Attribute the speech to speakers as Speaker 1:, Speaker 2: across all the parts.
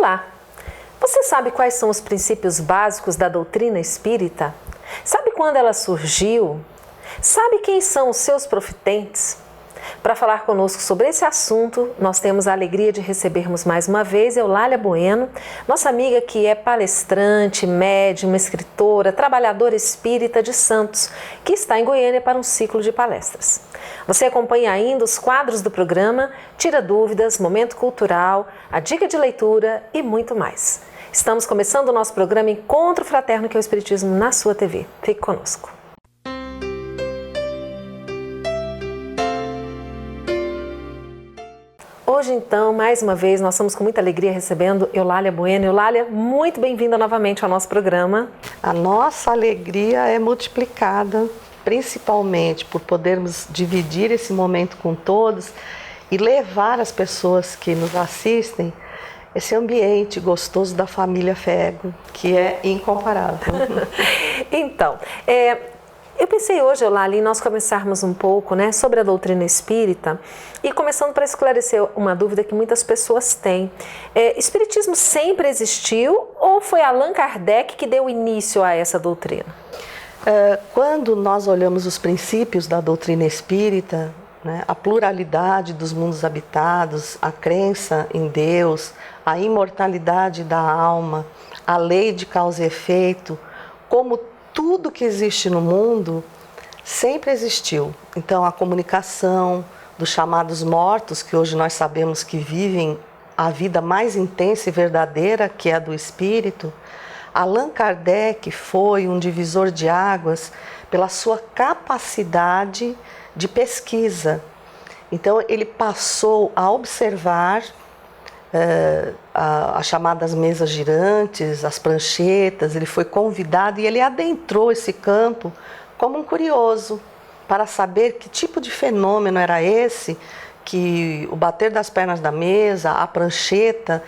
Speaker 1: Olá! Você sabe quais são os princípios básicos da doutrina espírita? Sabe quando ela surgiu? Sabe quem são os seus profitentes? Para falar conosco sobre esse assunto, nós temos a alegria de recebermos mais uma vez Eulália Bueno, nossa amiga que é palestrante, médium, escritora, trabalhadora espírita de Santos, que está em Goiânia para um ciclo de palestras. Você acompanha ainda os quadros do programa, tira dúvidas, momento cultural, a dica de leitura e muito mais. Estamos começando o nosso programa Encontro Fraterno, que é o Espiritismo na sua TV. Fique conosco. Hoje, então, mais uma vez, nós estamos com muita alegria recebendo Eulália Bueno. Eulália, muito bem-vinda novamente ao nosso programa.
Speaker 2: A nossa alegria é multiplicada, principalmente por podermos dividir esse momento com todos e levar as pessoas que nos assistem esse ambiente gostoso da família Fego, que é incomparável.
Speaker 1: Então, eu pensei hoje, Eulália, em nós conversarmos um pouco, sobre a doutrina espírita e começando para esclarecer uma dúvida que muitas pessoas têm. Espiritismo sempre existiu ou foi Allan Kardec que deu início a essa doutrina?
Speaker 2: Quando nós olhamos os princípios da doutrina espírita, a pluralidade dos mundos habitados, a crença em Deus, a imortalidade da alma, a lei de causa e efeito, como tudo que existe no mundo sempre existiu. Então, a comunicação dos chamados mortos, que hoje nós sabemos que vivem a vida mais intensa e verdadeira, que é a do espírito, Allan Kardec foi um divisor de águas pela sua capacidade de pesquisa. Então, ele passou a observar as chamadas mesas girantes, as pranchetas. Ele foi convidado e ele adentrou esse campo como um curioso para saber que tipo de fenômeno era esse que o bater das pernas da mesa, a prancheta,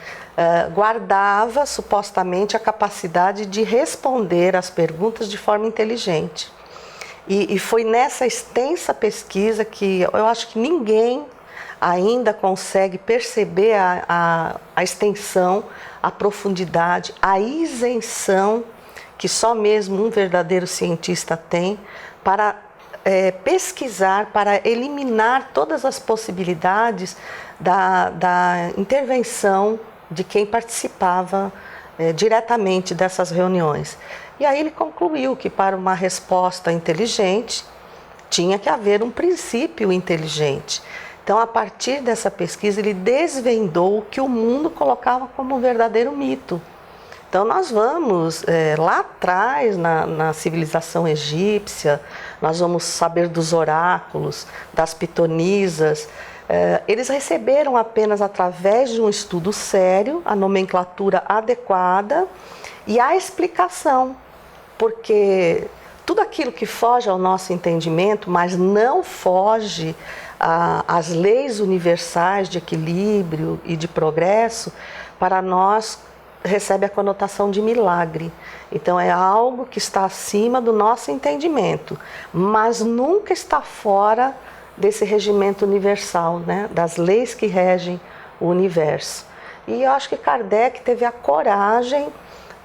Speaker 2: guardava supostamente a capacidade de responder às perguntas de forma inteligente. E foi nessa extensa pesquisa que eu acho que ninguém ainda consegue perceber a extensão, a profundidade, a isenção que só mesmo um verdadeiro cientista tem para pesquisar, para eliminar todas as possibilidades da intervenção de quem participava diretamente dessas reuniões. E aí ele concluiu que para uma resposta inteligente tinha que haver um princípio inteligente. Então, a partir dessa pesquisa, ele desvendou o que o mundo colocava como um verdadeiro mito. Então, nós vamos lá atrás, na civilização egípcia, nós vamos saber dos oráculos, das pitonisas. Eles receberam apenas através de um estudo sério, a nomenclatura adequada e a explicação, porque tudo aquilo que foge ao nosso entendimento, mas não foge às leis universais de equilíbrio e de progresso, para nós recebe a conotação de milagre. Então é algo que está acima do nosso entendimento, mas nunca está fora desse regimento universal, das leis que regem o universo. E eu acho que Kardec teve a coragem,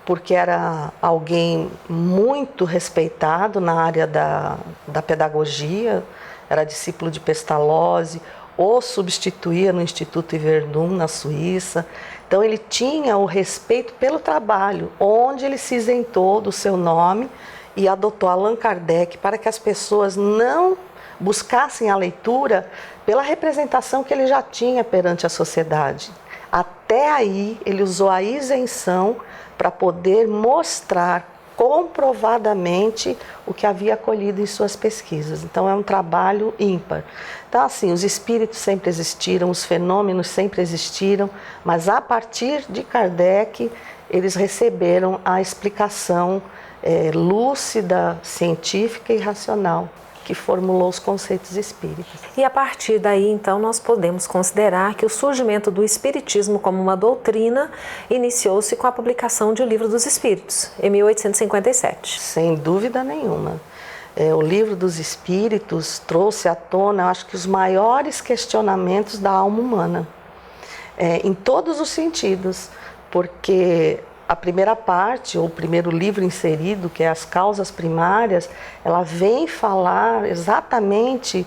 Speaker 2: porque era alguém muito respeitado na área da pedagogia, era discípulo de Pestalozzi, o substituía no Instituto Yverdun, na Suíça. Então ele tinha o respeito pelo trabalho, onde ele se isentou do seu nome e adotou Allan Kardec para que as pessoas não buscassem a leitura pela representação que ele já tinha perante a sociedade. Até aí ele usou a isenção para poder mostrar comprovadamente o que havia colhido em suas pesquisas. Então é um trabalho ímpar. Então assim, os espíritos sempre existiram, os fenômenos sempre existiram, mas a partir de Kardec eles receberam a explicação lúcida, científica e racional que formulou os conceitos espíritas.
Speaker 1: E a partir daí, então, nós podemos considerar que o surgimento do espiritismo como uma doutrina iniciou-se com a publicação de O Livro dos Espíritos, em 1857.
Speaker 2: Sem dúvida nenhuma. O Livro dos Espíritos trouxe à tona, acho que, os maiores questionamentos da alma humana, em todos os sentidos, porque a primeira parte, ou o primeiro livro inserido, que é As Causas Primárias, ela vem falar exatamente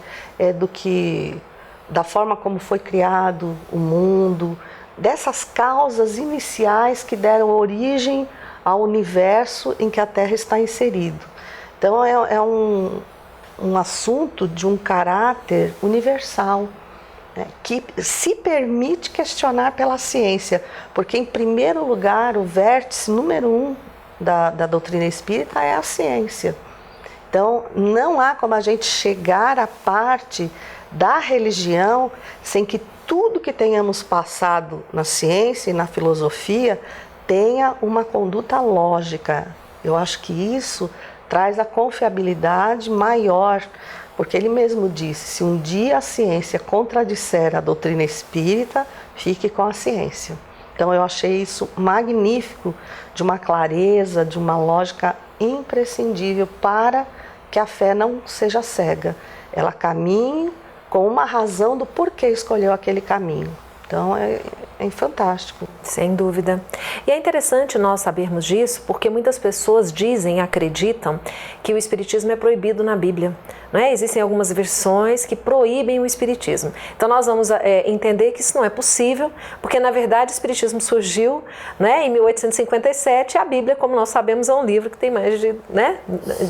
Speaker 2: da forma como foi criado o mundo, dessas causas iniciais que deram origem ao universo em que a Terra está inserido. Então é um assunto de um caráter universal, né, que se permite questionar pela ciência, porque em primeiro lugar o vértice número 1 da doutrina espírita é a ciência. Então não há como a gente chegar à parte da religião sem que tudo que tenhamos passado na ciência e na filosofia tenha uma conduta lógica. Eu acho que isso traz a confiabilidade maior, porque ele mesmo disse, se um dia a ciência contradisser a doutrina espírita, fique com a ciência. Então eu achei isso magnífico, de uma clareza, de uma lógica imprescindível para que a fé não seja cega. Ela caminhe com uma razão do porquê escolheu aquele caminho. Então é fantástico.
Speaker 1: Sem dúvida. E é interessante nós sabermos disso, porque muitas pessoas dizem, acreditam que o espiritismo é proibido na Bíblia. Não é? Existem algumas versões que proíbem o espiritismo. Então nós vamos entender que isso não é possível, porque na verdade o espiritismo surgiu, né, em 1857, e a Bíblia, como nós sabemos, é um livro que tem mais de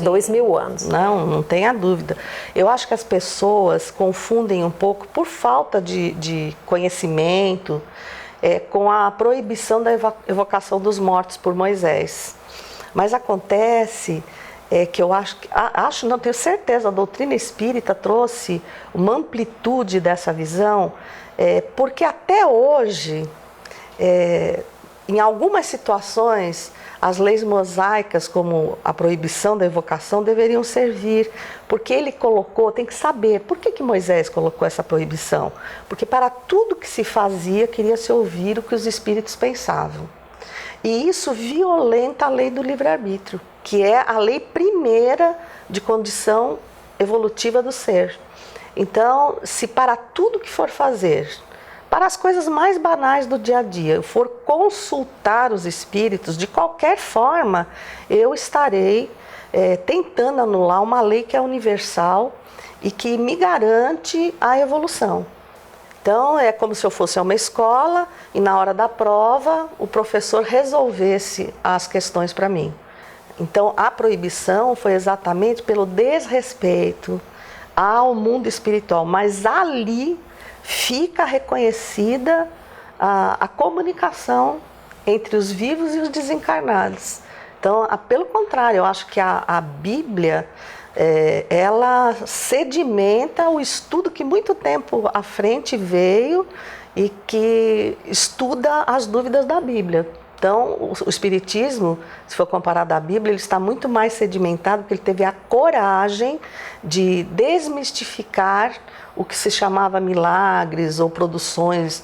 Speaker 1: 2000 anos.
Speaker 2: Não tenha dúvida. Eu acho que as pessoas confundem um pouco, por falta de conhecimento, com a proibição da evocação dos mortos por Moisés. Mas acontece que eu não tenho certeza, a doutrina espírita trouxe uma amplitude dessa visão, porque até hoje, em algumas situações, as leis mosaicas, como a proibição da evocação, deveriam servir, porque ele colocou, tem que saber, por que Moisés colocou essa proibição? Porque para tudo que se fazia, queria-se ouvir o que os espíritos pensavam. E isso violenta a lei do livre-arbítrio, que é a lei primeira de condição evolutiva do ser. Então, se para tudo que for fazer, para as coisas mais banais do dia a dia, eu for consultar os espíritos, de qualquer forma, eu estarei tentando anular uma lei que é universal e que me garante a evolução. Então, é como se eu fosse a uma escola e na hora da prova o professor resolvesse as questões para mim. Então, a proibição foi exatamente pelo desrespeito ao mundo espiritual, mas ali fica reconhecida a comunicação entre os vivos e os desencarnados. Então, pelo contrário, eu acho que a Bíblia, ela sedimenta o estudo que muito tempo à frente veio e que estuda as dúvidas da Bíblia. Então, o Espiritismo, se for comparado à Bíblia, ele está muito mais sedimentado, porque ele teve a coragem de desmistificar o que se chamava milagres ou produções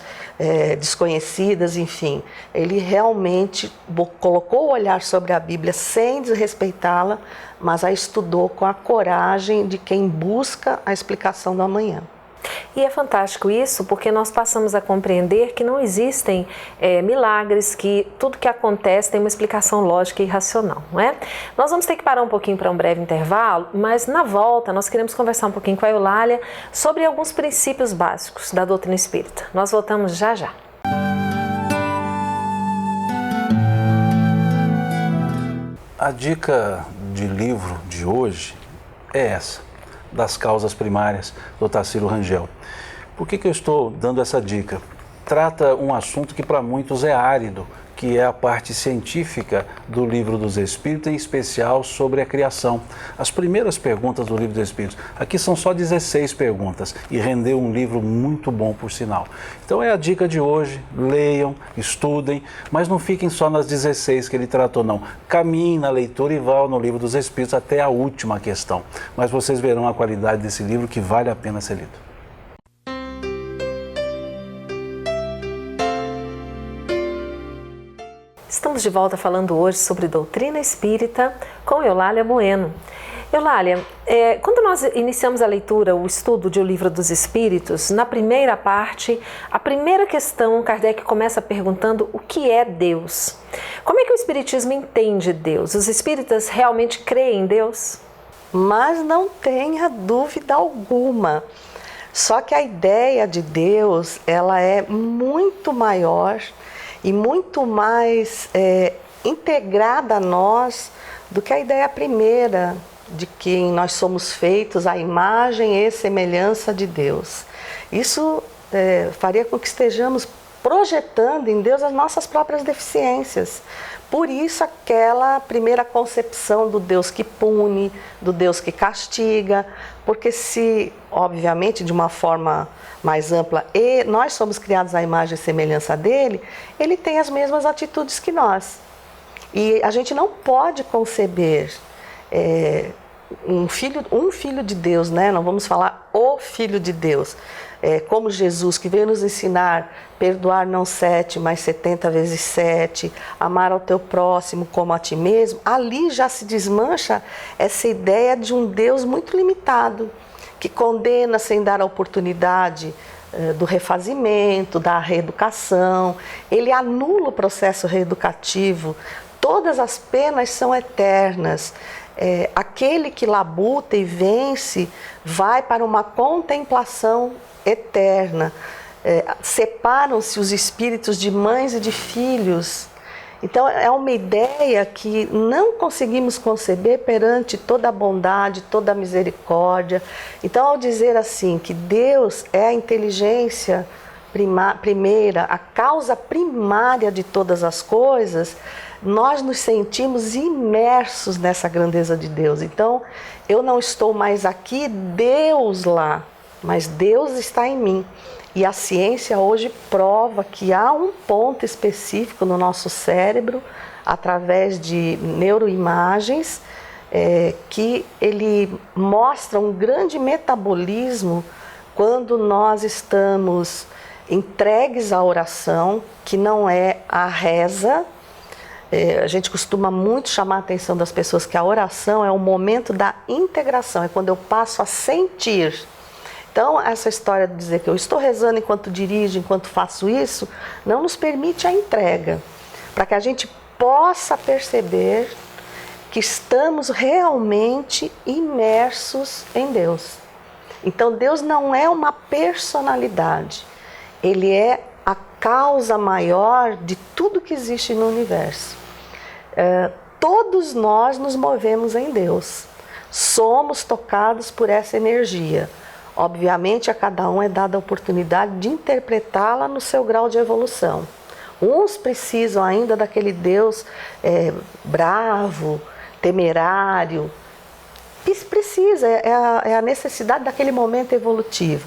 Speaker 2: desconhecidas, enfim. Ele realmente colocou o olhar sobre a Bíblia sem desrespeitá-la, mas a estudou com a coragem de quem busca a explicação do amanhã.
Speaker 1: E é fantástico isso, porque nós passamos a compreender que não existem milagres, que tudo que acontece tem uma explicação lógica e racional, não é? Nós vamos ter que parar um pouquinho para um breve intervalo, mas na volta nós queremos conversar um pouquinho com a Eulália sobre alguns princípios básicos da doutrina espírita. Nós voltamos já já.
Speaker 3: A dica de livro de hoje é essa, das causas primárias, do Tarsilo Rangel. Por que eu estou dando essa dica? Trata um assunto que para muitos é árido, que é a parte científica do Livro dos Espíritos, em especial sobre a criação. As primeiras perguntas do Livro dos Espíritos, aqui são só 16 perguntas e rendeu um livro muito bom, por sinal. Então é a dica de hoje, leiam, estudem, mas não fiquem só nas 16 que ele tratou, não. Caminhem na leitura e vão no Livro dos Espíritos até a última questão. Mas vocês verão a qualidade desse livro que vale a pena ser lido.
Speaker 1: Estamos de volta falando hoje sobre doutrina espírita com Eulália Bueno. Eulália, quando nós iniciamos a leitura, o estudo de O Livro dos Espíritos, na primeira parte, a primeira questão, Kardec começa perguntando o que é Deus. Como é que o Espiritismo entende Deus? Os espíritas realmente creem em Deus?
Speaker 2: Mas não tenha dúvida alguma. Só que a ideia de Deus, ela é muito maior e muito mais integrada a nós do que a ideia primeira de que nós somos feitos à imagem e semelhança de Deus. Isso faria com que estejamos projetando em Deus as nossas próprias deficiências. Por isso aquela primeira concepção do Deus que pune, do Deus que castiga, porque se, obviamente, de uma forma mais ampla, e nós somos criados à imagem e semelhança dele, ele tem as mesmas atitudes que nós. E a gente não pode conceber um filho de Deus, né? Não vamos falar o Filho de Deus, como Jesus, que veio nos ensinar perdoar não 7, mas 70 vezes 7, amar ao teu próximo como a ti mesmo. Ali já se desmancha essa ideia de um Deus muito limitado, que condena sem dar a oportunidade do refazimento, da reeducação. Ele anula o processo reeducativo. Todas as penas são eternas. Aquele que labuta e vence vai para uma contemplação eterna. Separam-se os espíritos de mães e de filhos. Então é uma ideia que não conseguimos conceber perante toda a bondade, toda a misericórdia. Então, ao dizer assim que Deus é a inteligência primeira, a causa primária de todas as coisas, nós nos sentimos imersos nessa grandeza de Deus. Então, eu não estou mais aqui, Deus lá, mas Deus está em mim. E a ciência hoje prova que há um ponto específico no nosso cérebro, através de neuroimagens, que ele mostra um grande metabolismo quando nós estamos entregues à oração, que não é a reza. A gente costuma muito chamar a atenção das pessoas que a oração é o momento da integração, é quando eu passo a sentir. Então, essa história de dizer que eu estou rezando enquanto dirijo, enquanto faço isso, não nos permite a entrega, para que a gente possa perceber que estamos realmente imersos em Deus. Então, Deus não é uma personalidade, Ele é a causa maior de tudo que existe no universo. Todos nós nos movemos em Deus, somos tocados por essa energia. Obviamente, a cada um é dada a oportunidade de interpretá-la no seu grau de evolução. Uns precisam ainda daquele Deus bravo, temerário. Isso precisa, é a necessidade daquele momento evolutivo.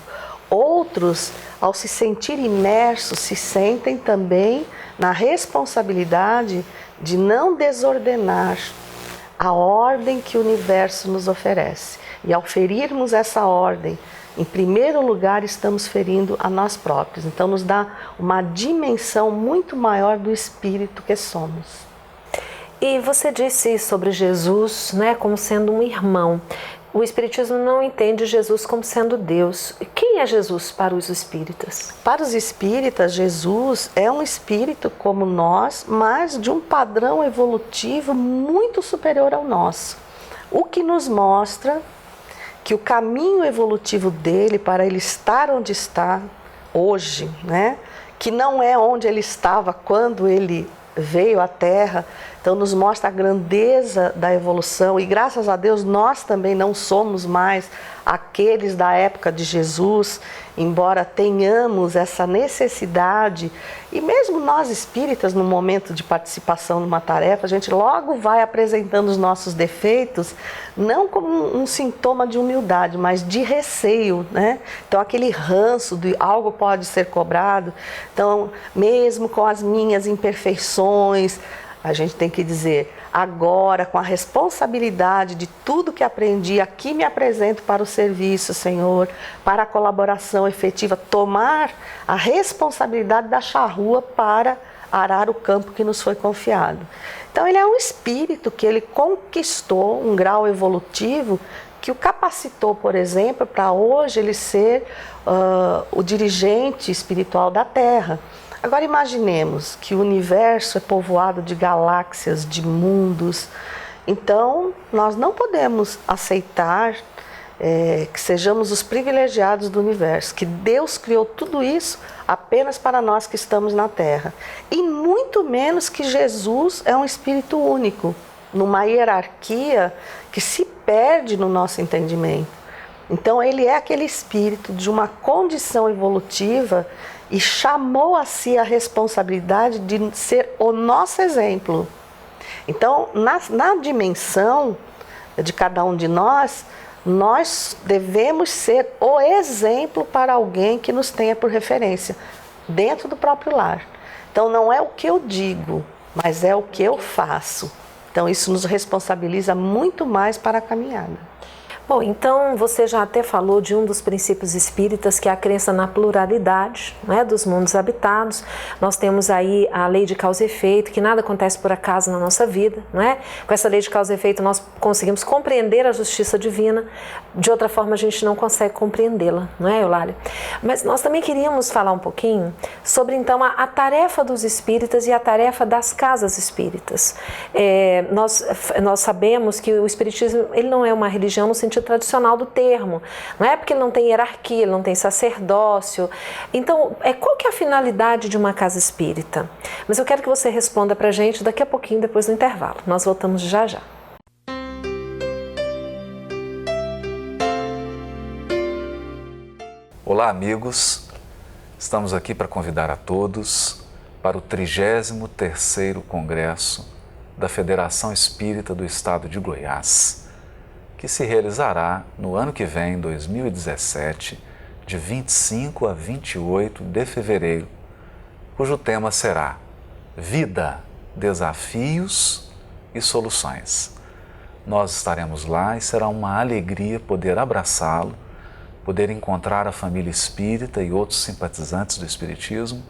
Speaker 2: Outros, ao se sentir imersos, se sentem também na responsabilidade de não desordenar a ordem que o universo nos oferece. E ao ferirmos essa ordem, em primeiro lugar, estamos ferindo a nós próprios. Então, nos dá uma dimensão muito maior do espírito que somos.
Speaker 1: E você disse sobre Jesus, né, como sendo um irmão. O Espiritismo não entende Jesus como sendo Deus. Quem é Jesus para os espíritas?
Speaker 2: Para os espíritas, Jesus é um espírito como nós, mas de um padrão evolutivo muito superior ao nosso. O que nos mostra que o caminho evolutivo dele para ele estar onde está hoje, né? Que não é onde ele estava quando ele veio à Terra, então nos mostra a grandeza da evolução e graças a Deus nós também não somos mais aqueles da época de Jesus, embora tenhamos essa necessidade e mesmo nós espíritas no momento de participação numa tarefa, a gente logo vai apresentando os nossos defeitos, não como um sintoma de humildade, mas de receio, né? Então aquele ranço de algo pode ser cobrado, então mesmo com as minhas imperfeições, a gente tem que dizer, agora com a responsabilidade de tudo que aprendi, aqui me apresento para o serviço, Senhor, para a colaboração efetiva, tomar a responsabilidade da charrua para arar o campo que nos foi confiado. Então ele é um espírito que ele conquistou um grau evolutivo que o capacitou, por exemplo, para hoje ele ser o dirigente espiritual da Terra. Agora imaginemos que o universo é povoado de galáxias, de mundos. Então nós não podemos aceitar que sejamos os privilegiados do universo, que Deus criou tudo isso apenas para nós que estamos na Terra. E muito menos que Jesus é um espírito único, numa hierarquia que se perde no nosso entendimento. Então ele é aquele espírito de uma condição evolutiva e chamou a si a responsabilidade de ser o nosso exemplo. Então, na dimensão de cada um de nós devemos ser o exemplo para alguém que nos tenha por referência, dentro do próprio lar. Então, não é o que eu digo, mas é o que eu faço. Então, isso nos responsabiliza muito mais para a caminhada.
Speaker 1: Bom, então você já até falou de um dos princípios espíritas, que é a crença na pluralidade, né, dos mundos habitados. Nós temos aí a lei de causa e efeito, que nada acontece por acaso na nossa vida, não é? Com essa lei de causa e efeito nós conseguimos compreender a justiça divina, de outra forma a gente não consegue compreendê-la, não é, Eulália? Mas nós também queríamos falar um pouquinho sobre então a tarefa dos espíritas e a tarefa das casas espíritas. Nós sabemos que o espiritismo ele não é uma religião no sentido tradicional do termo, não é porque ele não tem hierarquia, ele não tem sacerdócio. Então, qual que é a finalidade de uma casa espírita? Mas eu quero que você responda pra gente daqui a pouquinho, depois do intervalo. Nós voltamos já já.
Speaker 4: Olá, amigos. Estamos aqui para convidar a todos para o 33º Congresso da Federação Espírita do Estado de Goiás, que se realizará no ano que vem, 2017, de 25 a 28 de fevereiro, cujo tema será Vida, Desafios e Soluções. Nós estaremos lá e será uma alegria poder abraçá-lo, poder encontrar a família espírita e outros simpatizantes do espiritismo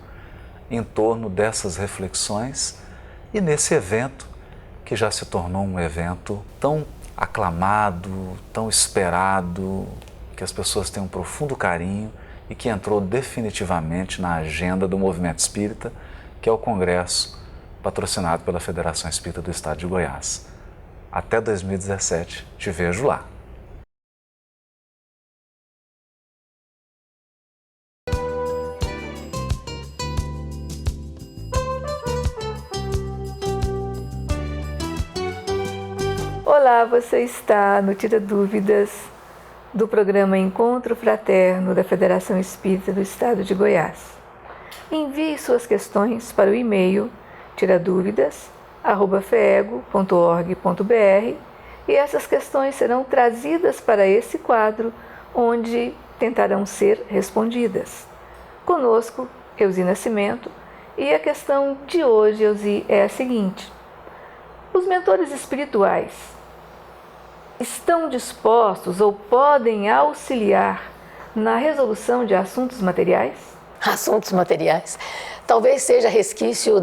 Speaker 4: em torno dessas reflexões e nesse evento que já se tornou um evento tão aclamado, tão esperado, que as pessoas têm um profundo carinho e que entrou definitivamente na agenda do movimento espírita, que é o congresso patrocinado pela Federação Espírita do Estado de Goiás. Até 2017, te vejo lá.
Speaker 5: Olá, você está no Tira Dúvidas do programa Encontro Fraterno da Federação Espírita do Estado de Goiás. Envie suas questões para o e-mail tiraduvidas@feego.org.br e essas questões serão trazidas para esse quadro, onde tentarão ser respondidas. Conosco, Elzi Nascimento, e a questão de hoje, Elzi, é a seguinte: os mentores espirituais estão dispostos ou podem auxiliar na resolução de assuntos materiais?
Speaker 6: Assuntos materiais. Talvez seja resquício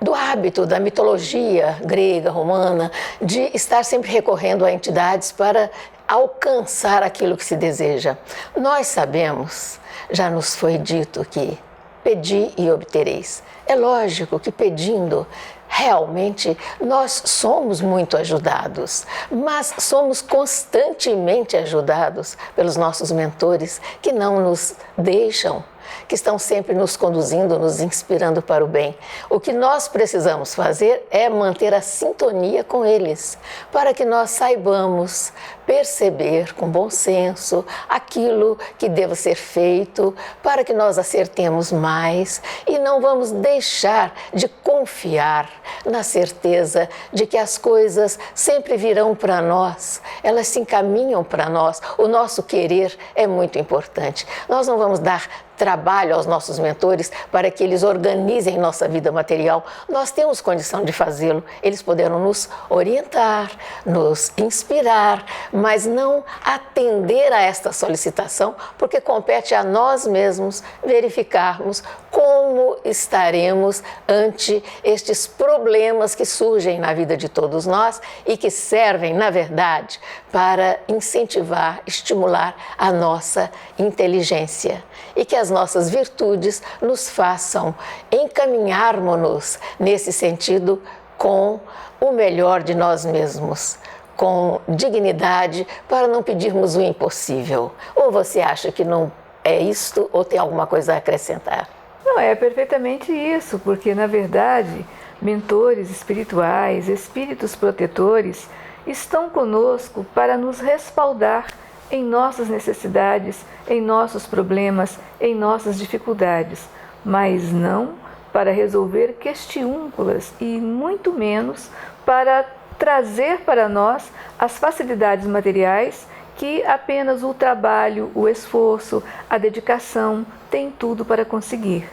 Speaker 6: do hábito, da mitologia grega, romana, de estar sempre recorrendo a entidades para alcançar aquilo que se deseja. Nós sabemos, já nos foi dito que pedi e obtereis. É lógico que pedindo, realmente, nós somos muito ajudados, mas somos constantemente ajudados pelos nossos mentores que não nos deixam, que estão sempre nos conduzindo, nos inspirando para o bem. O que nós precisamos fazer é manter a sintonia com eles, para que nós saibamos perceber com bom senso aquilo que deva ser feito, para que nós acertemos mais e não vamos deixar de confiar na certeza de que as coisas sempre virão para nós, elas se encaminham para nós. O nosso querer é muito importante. Nós não vamos dar trabalho aos nossos mentores para que eles organizem nossa vida material, nós temos condição de fazê-lo. Eles poderão nos orientar, nos inspirar, mas não atender a esta solicitação, porque compete a nós mesmos verificarmos como estaremos ante estes problemas que surgem na vida de todos nós e que servem, na verdade, para incentivar, estimular a nossa inteligência e que as nossas virtudes nos façam encaminharmos-nos nesse sentido com o melhor de nós mesmos, com dignidade, para não pedirmos o impossível. Ou você acha que não é isto ou tem alguma coisa a acrescentar?
Speaker 5: Não, é perfeitamente isso, porque na verdade, mentores espirituais, espíritos protetores, estão conosco para nos respaldar em nossas necessidades, em nossos problemas, em nossas dificuldades, mas não para resolver questiúnculas e muito menos para trazer para nós as facilidades materiais que apenas o trabalho, o esforço, a dedicação têm tudo para conseguir.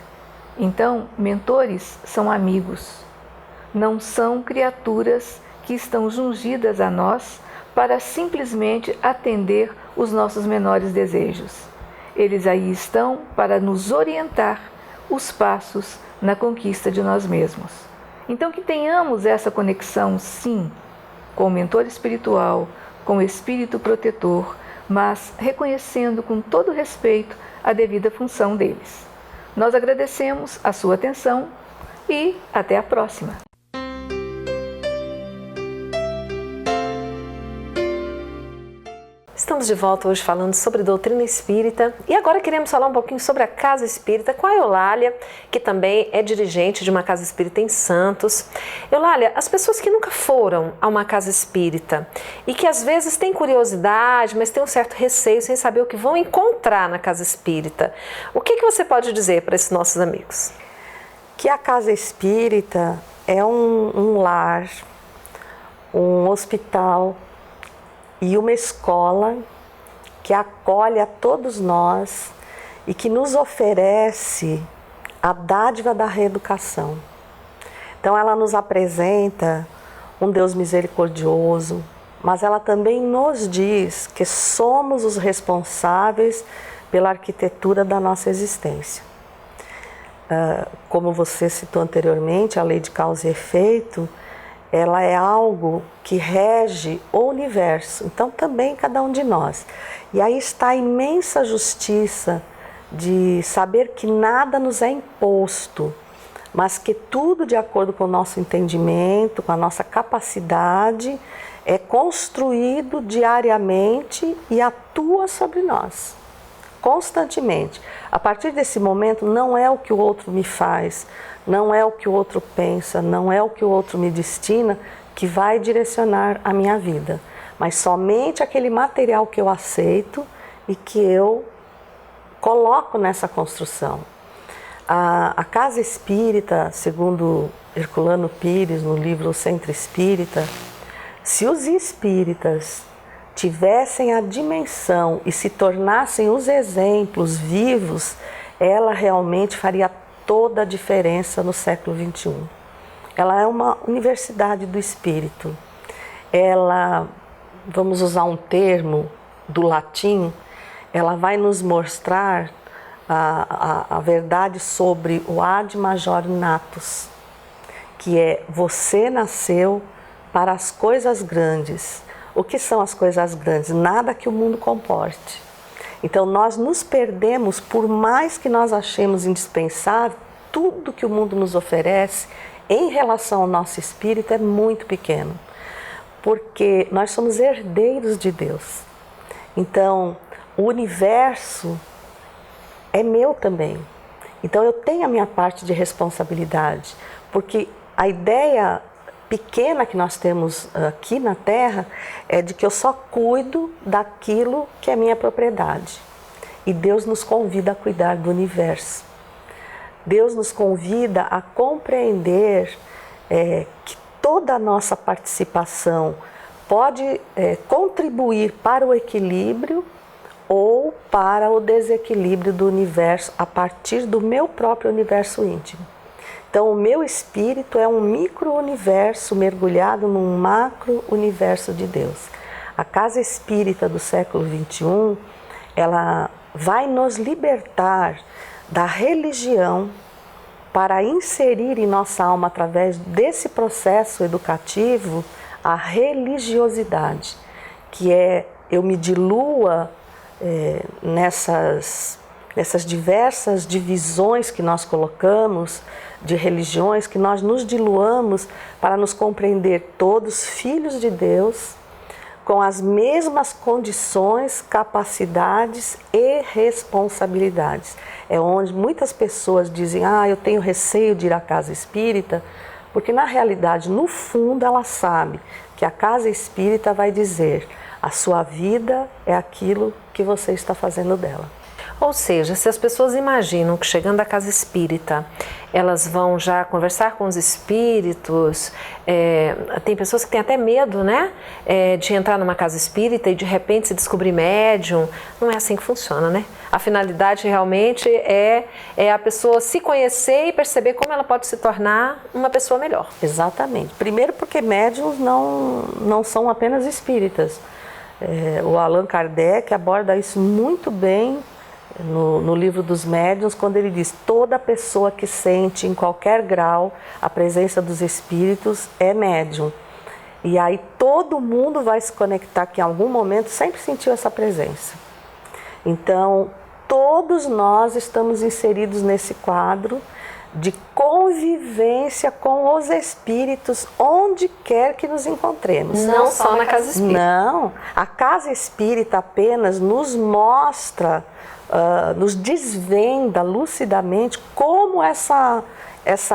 Speaker 5: Então, mentores são amigos, não são criaturas que estão jungidas a nós para simplesmente atender os nossos menores desejos. Eles aí estão para nos orientar os passos na conquista de nós mesmos. Então, que tenhamos essa conexão, sim, com o mentor espiritual, com o espírito protetor, mas reconhecendo com todo respeito a devida função deles. Nós agradecemos a sua atenção e até a próxima.
Speaker 1: Estamos de volta hoje falando sobre doutrina espírita e agora queremos falar um pouquinho sobre a Casa Espírita com a Eulália, que também é dirigente de uma Casa Espírita em Santos. Eulália, as pessoas que nunca foram a uma Casa Espírita e que às vezes têm curiosidade, mas têm um certo receio sem saber o que vão encontrar na Casa Espírita, o que você pode dizer para esses nossos amigos?
Speaker 2: Que a Casa Espírita é um lar, um hospital e uma escola que acolhe a todos nós e que nos oferece a dádiva da reeducação. Então ela nos apresenta um Deus misericordioso, mas ela também nos diz que somos os responsáveis pela arquitetura da nossa existência. Como você citou anteriormente, a lei de causa e efeito, ela é algo que rege o universo, então também cada um de nós. E aí está a imensa justiça de saber que nada nos é imposto, mas que tudo de acordo com o nosso entendimento, com a nossa capacidade, é construído diariamente e atua sobre nós, constantemente. A partir desse momento, não é o que o outro me faz, não é o que o outro pensa, não é o que o outro me destina que vai direcionar a minha vida, mas somente aquele material que eu aceito e que eu coloco nessa construção. A Casa Espírita, segundo Herculano Pires, no livro O Centro Espírita, se os espíritas tivessem a dimensão e se tornassem os exemplos vivos, ela realmente faria toda a diferença no século XXI. Ela é uma universidade do espírito. Ela, vamos usar um termo do latim, ela vai nos mostrar a verdade sobre o ad majorem natus, que é você nasceu para as coisas grandes. O que são as coisas grandes? Nada que o mundo comporte. Então nós nos perdemos, por mais que nós achemos indispensável, tudo que o mundo nos oferece em relação ao nosso espírito é muito pequeno, porque nós somos herdeiros de Deus. Então o universo é meu também. Então eu tenho a minha parte de responsabilidade, porque a ideia pequena que nós temos aqui na Terra é de que eu só cuido daquilo que é minha propriedade. E Deus nos convida a cuidar do universo. Deus nos convida a compreender que toda a nossa participação pode contribuir para o equilíbrio ou para o desequilíbrio do universo a partir do meu próprio universo íntimo. Então, o meu espírito é um micro-universo mergulhado num macro-universo de Deus. A casa espírita do século XXI, ela vai nos libertar da religião para inserir em nossa alma, através desse processo educativo, a religiosidade, que é eu me dilua nessas diversas divisões que nós colocamos de religiões, que nós nos diluamos para nos compreender todos filhos de Deus, com as mesmas condições, capacidades e responsabilidades. É onde muitas pessoas dizem, eu tenho receio de ir à casa espírita, porque na realidade, no fundo, ela sabe que a casa espírita vai dizer: a sua vida é aquilo que você está fazendo dela.
Speaker 1: Ou seja, se as pessoas imaginam que chegando à casa espírita, elas vão já conversar com os espíritos, tem pessoas que têm até medo, né, de entrar numa casa espírita e de repente se descobrir médium. Não é assim que funciona, né? A finalidade realmente é a pessoa se conhecer e perceber como ela pode se tornar uma pessoa melhor.
Speaker 2: Exatamente. Primeiro porque médiums não são apenas espíritas. O Allan Kardec aborda isso muito bem no livro dos médiuns, quando ele diz: toda pessoa que sente em qualquer grau a presença dos espíritos é médium. E aí todo mundo vai se conectar, que em algum momento sempre sentiu essa presença. Então, todos nós estamos inseridos nesse quadro de convivência com os espíritos, onde quer que nos encontremos.
Speaker 1: Não só na casa espírita.
Speaker 2: Não, a casa espírita apenas nos mostra, nos desvenda lucidamente como essa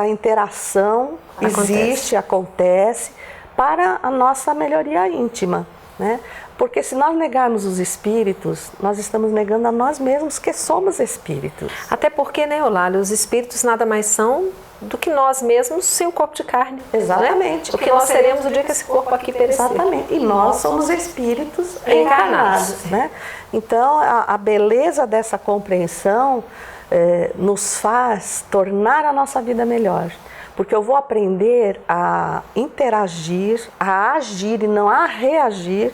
Speaker 2: interação acontece para a nossa melhoria íntima, né? Porque se nós negarmos os espíritos, nós estamos negando a nós mesmos, que somos espíritos.
Speaker 1: Até porque, né, Eulália, os espíritos nada mais são do que nós mesmos sem o corpo de carne.
Speaker 2: Exatamente.
Speaker 1: Né? O que nós seremos o dia que esse corpo aqui perecer.
Speaker 2: Exatamente. E nós somos espíritos encarnados, né? Então, a beleza dessa compreensão nos faz tornar a nossa vida melhor. Porque eu vou aprender a interagir, a agir e não a reagir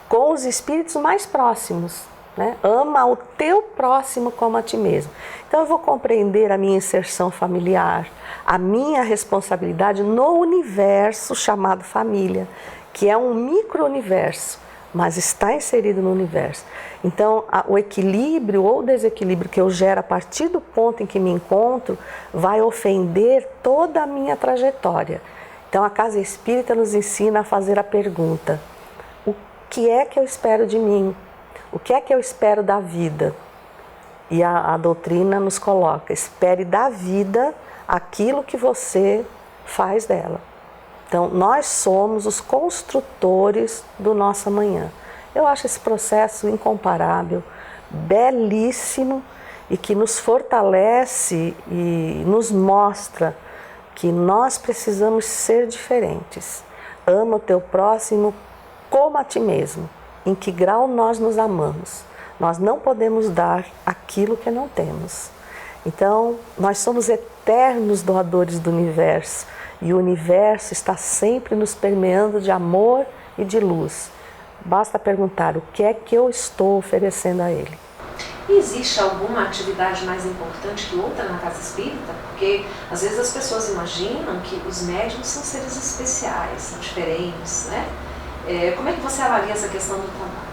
Speaker 2: com os espíritos mais próximos, né? Ama o teu próximo como a ti mesmo. Então eu vou compreender a minha inserção familiar, a minha responsabilidade no universo chamado família, que é um micro-universo, mas está inserido no universo. Então o equilíbrio ou desequilíbrio que eu gero a partir do ponto em que me encontro vai ofender toda a minha trajetória. Então a casa espírita nos ensina a fazer a pergunta: o que é que eu espero de mim? O que é que eu espero da vida? E a doutrina nos coloca: espere da vida aquilo que você faz dela. Então, nós somos os construtores do nosso amanhã. Eu acho esse processo incomparável, belíssimo, e que nos fortalece e nos mostra que nós precisamos ser diferentes. Ama o teu próximo como a ti mesmo. Em que grau nós nos amamos? Nós não podemos dar aquilo que não temos. Então, nós somos eternos doadores do universo. E o universo está sempre nos permeando de amor e de luz. Basta perguntar: o que é que eu estou oferecendo a ele?
Speaker 1: Existe alguma atividade mais importante que outra na casa espírita? Porque às vezes as pessoas imaginam que os médiuns são seres especiais, são diferentes, né? Como é que você avalia essa questão do trabalho?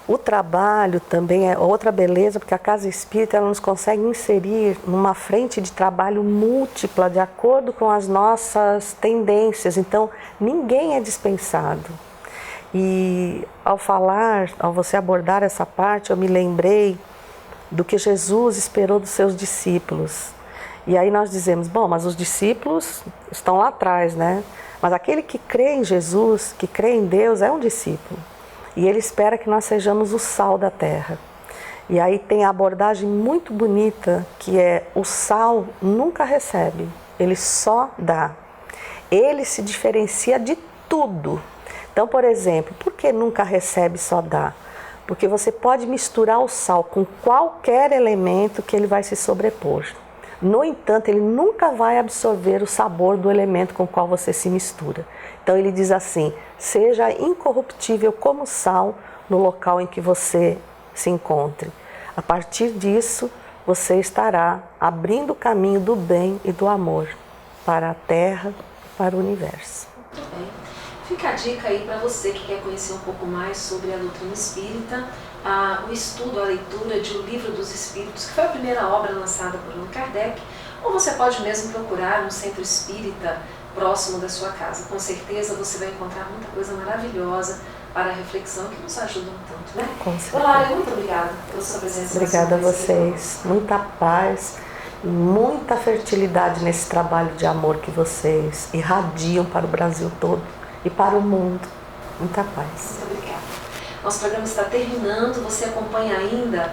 Speaker 2: O trabalho também é outra beleza, porque a casa espírita ela nos consegue inserir numa frente de trabalho múltipla, de acordo com as nossas tendências. Então, ninguém é dispensado. E ao você abordar essa parte, eu me lembrei do que Jesus esperou dos seus discípulos. E aí nós dizemos: bom, mas os discípulos estão lá atrás, né? Mas aquele que crê em Jesus, que crê em Deus, é um discípulo. E ele espera que nós sejamos o sal da terra. E aí tem a abordagem muito bonita, que é: o sal nunca recebe, ele só dá. Ele se diferencia de tudo. Então, por exemplo, por que nunca recebe, só dá? porque você pode misturar o sal com qualquer elemento que ele vai se sobrepor. No entanto, ele nunca vai absorver o sabor do elemento com o qual você se mistura. Então ele diz assim: seja incorruptível como sal no local em que você se encontre. A partir disso, você estará abrindo o caminho do bem e do amor para a Terra, para o universo.
Speaker 1: Muito bem. Fica a dica aí para você que quer conhecer um pouco mais sobre a doutrina espírita, o estudo, a leitura de O Livro dos Espíritos, que foi a primeira obra lançada por Allan Kardec, ou você pode mesmo procurar um centro espírita próximo da sua casa. Com certeza você vai encontrar muita coisa maravilhosa para a reflexão que nos ajudam tanto, né?
Speaker 2: Com certeza.
Speaker 1: Olá, muito obrigada pela sua presença.
Speaker 2: Obrigada a vocês. Muita paz e muita fertilidade nesse trabalho de amor que vocês irradiam para o Brasil todo e para o mundo. Muita paz.
Speaker 1: Muito obrigada. Nosso programa está terminando, você acompanha ainda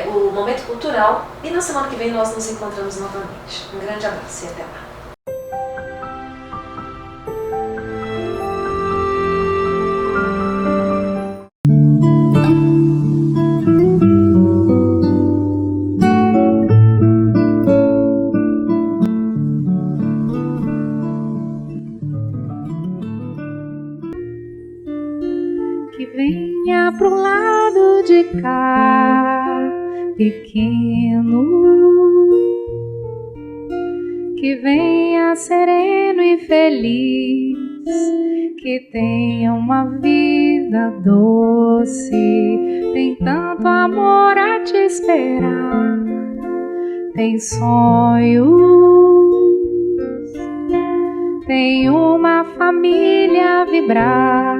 Speaker 1: o Momento Cultural e na semana que vem nós nos encontramos novamente. Um grande abraço e até lá.
Speaker 7: Venha pro lado de cá, pequeno, que venha sereno e feliz, que tenha uma vida doce, tem tanto amor a te esperar, tem sonhos, tem uma família a vibrar,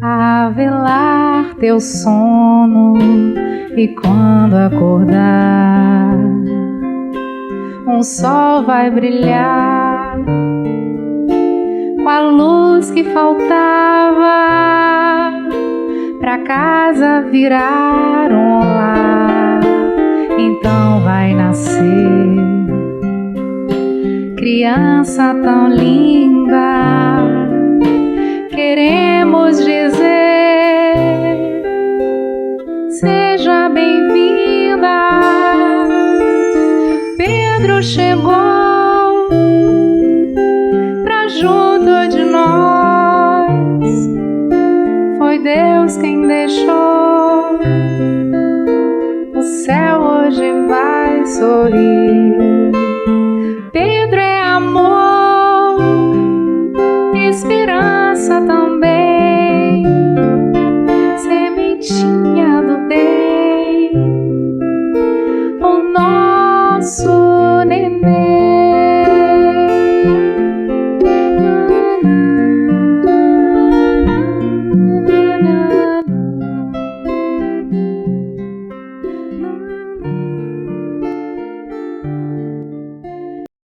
Speaker 7: a velar teu sono, e quando acordar, um sol vai brilhar com a luz que faltava pra casa virar um lar. Então vai nascer criança tão linda, queremos dizer, seja bem-vinda. Pedro chegou pra junto de nós, foi Deus quem deixou, o céu hoje vai sorrir.